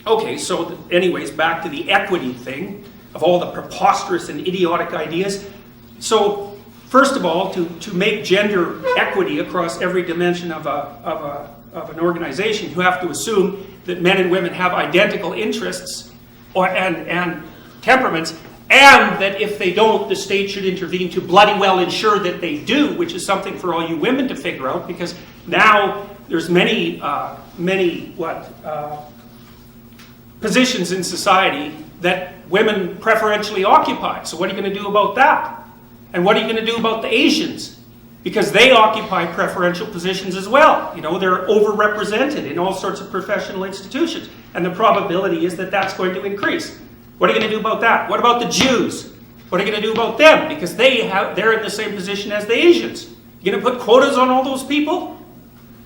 Okay, so anyways, back to the equity thing of all the preposterous and idiotic ideas. So, first of all, to make gender equity across every dimension of an organization, you have to assume that men and women have identical interests and temperaments, and that if they don't, the state should intervene to bloody well ensure that they do, which is something for all you women to figure out, because now there's many positions in society that women preferentially occupy. So what are you going to do about that? And what are you going to do about the Asians? Because they occupy preferential positions as well. You know, they're overrepresented in all sorts of professional institutions. And the probability is that that's going to increase. What are you going to do about that? What about the Jews? What are you going to do about them? Because they're in the same position as the Asians. You're going to put quotas on all those people?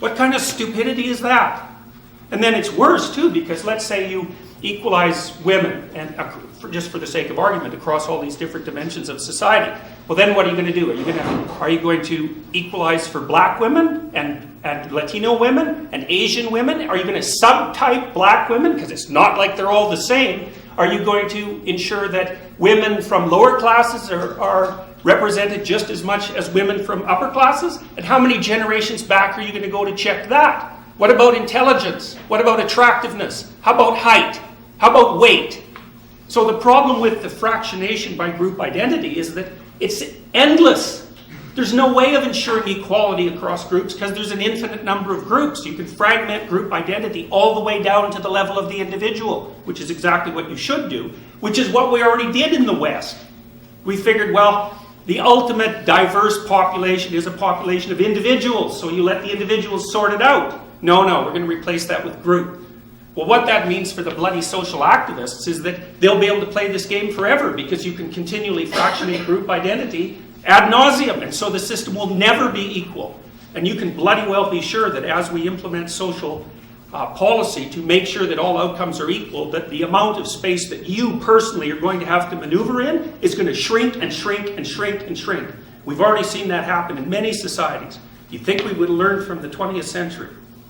What kind of stupidity is that? And then it's worse too, because let's say you equalize women, and just for the sake of argument, across all these different dimensions of society. Well, then what are you going to do? Are you going to equalize for black women and Latino women and Asian women? Are you going to subtype black women? Because it's not like they're all the same. Are you going to ensure that women from lower classes are represented just as much as women from upper classes? And how many generations back are you going to go to check that? What about intelligence? What about attractiveness? How about height? How about weight? So the problem with the fractionation by group identity is that it's endless. There's no way of ensuring equality across groups because there's an infinite number of groups. You can fragment group identity all the way down to the level of the individual, which is exactly what you should do, which is what we already did in the West. We figured, well, the ultimate diverse population is a population of individuals, so you let the individuals sort it out. No, we're going to replace that with group. Well, what that means for the bloody social activists is that they'll be able to play this game forever because you can continually fractionate group identity ad nauseum, and so the system will never be equal. And you can bloody well be sure that as we implement social policy to make sure that all outcomes are equal, that the amount of space that you personally are going to have to maneuver in is going to shrink and shrink and shrink and shrink. We've already seen that happen in many societies. You'd think we would have learned from the 20th century.